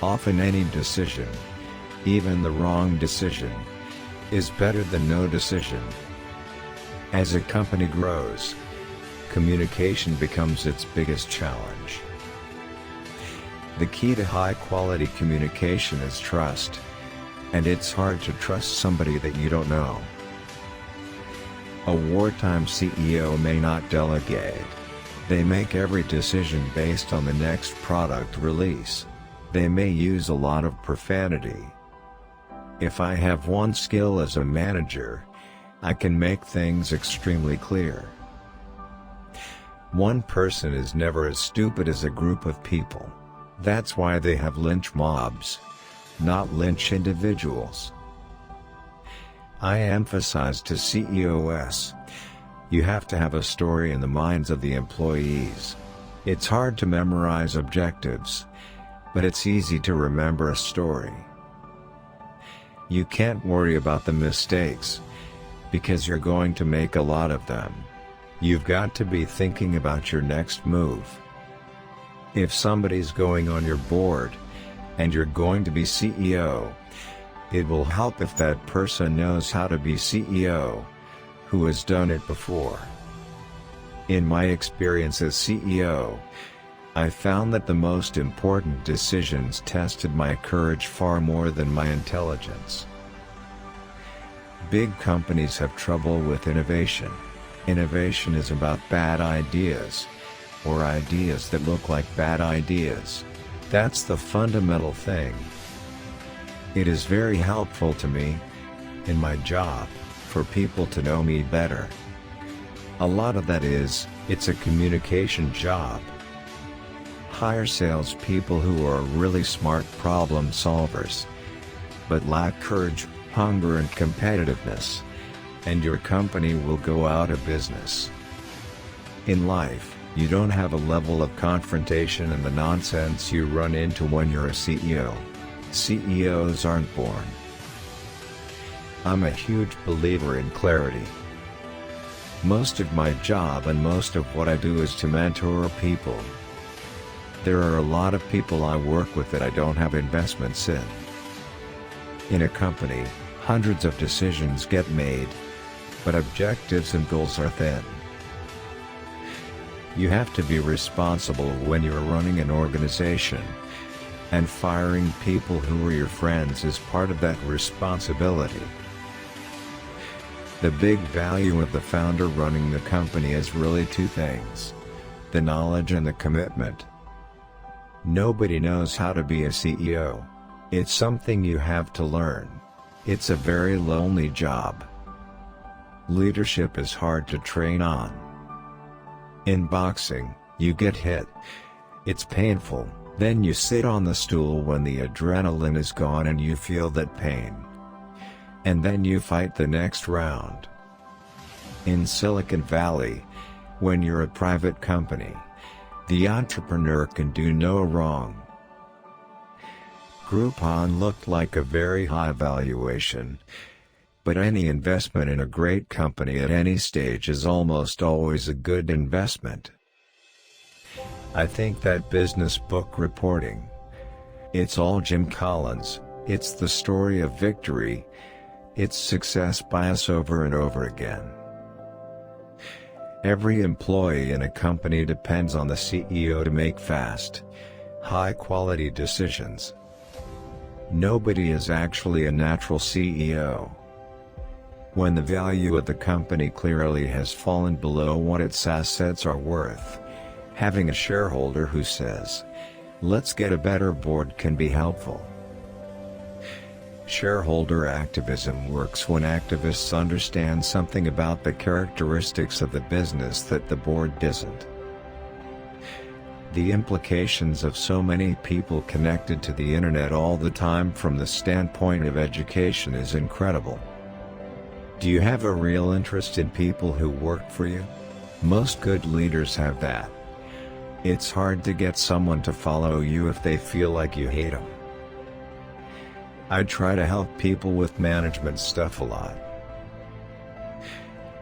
Often any decision, even the wrong decision, is better than no decision. As a company grows, communication becomes its biggest challenge. The key to high-quality communication is trust, and it's hard to trust somebody that you don't know. A wartime CEO may not delegate. They make every decision based on the next product release. They may use a lot of profanity. If I have one skill as a manager, I can make things extremely clear. One person is never as stupid as a group of people. That's why they have lynch mobs, not lynch individuals. I emphasize to C.E.O.s, you have to have a story in the minds of the employees. It's hard to memorize objectives, but it's easy to remember a story. You can't worry about the mistakes, because you're going to make a lot of them. You've got to be thinking about your next move. If somebody's going on your board, and you're going to be CEO, it will help if that person knows how to be CEO, who has done it before. In my experience as CEO, I found that the most important decisions tested my courage far more than my intelligence. Big companies have trouble with innovation. Innovation is about bad ideas, or ideas that look like bad ideas. That's the fundamental thing. It is very helpful to me, in my job, for people to know me better. A lot of that is, it's a communication job. Hire salespeople who are really smart problem solvers, but lack courage, hunger and competitiveness, and your company will go out of business. In life, you don't have a level of confrontation and the nonsense you run into when you're a CEO. CEOs aren't born. I'm a huge believer in clarity. Most of my job and most of what I do is to mentor people. There are a lot of people I work with that I don't have investments in. In a company, hundreds of decisions get made, but objectives and goals are thin. You have to be responsible when you're running an organization, and firing people who are your friends is part of that responsibility. The big value of the founder running the company is really two things: the knowledge and the commitment. Nobody knows how to be a CEO. It's something you have to learn. It's a very lonely job. Leadership is hard to train on. In boxing, you get hit. It's painful, then you sit on the stool when the adrenaline is gone and you feel that pain. And then you fight the next round. In Silicon Valley, when you're a private company, the entrepreneur can do no wrong. Groupon looked like a very high valuation, but any investment in a great company at any stage is almost always a good investment. I think that business book Reporting, it's all Jim Collins, it's the story of victory, it's success bias over and over again. Every employee in a company depends on the CEO to make fast, high-quality decisions. Nobody is actually a natural CEO. When the value of the company clearly has fallen below what its assets are worth, having a shareholder who says, "Let's get a better board," can be helpful. Shareholder activism works when activists understand something about the characteristics of the business that the board doesn't. The implications of so many people connected to the internet all the time from the standpoint of education is incredible. Do you have a real interest in people who work for you? Most good leaders have that. It's hard to get someone to follow you if they feel like you hate them. I try to help people with management stuff a lot.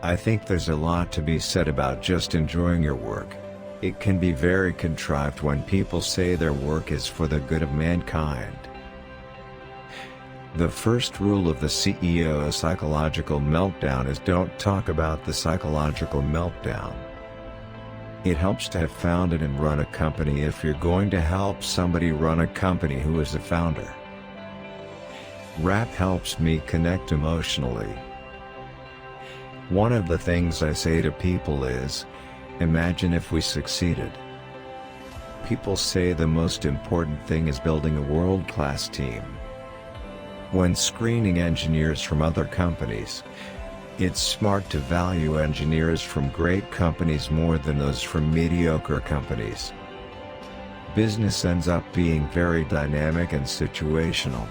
I think there's a lot to be said about just enjoying your work. It can be very contrived when people say their work is for the good of mankind. The first rule of the CEO psychological meltdown is don't talk about the psychological meltdown. It helps to have founded and run a company if you're going to help somebody run a company who is the founder. Rap helps me connect emotionally. One of the things I say to people is, imagine if we succeeded. People say the most important thing is building a world-class team. When screening engineers from other companies, it's smart to value engineers from great companies more than those from mediocre companies. Business ends up being very dynamic and situational.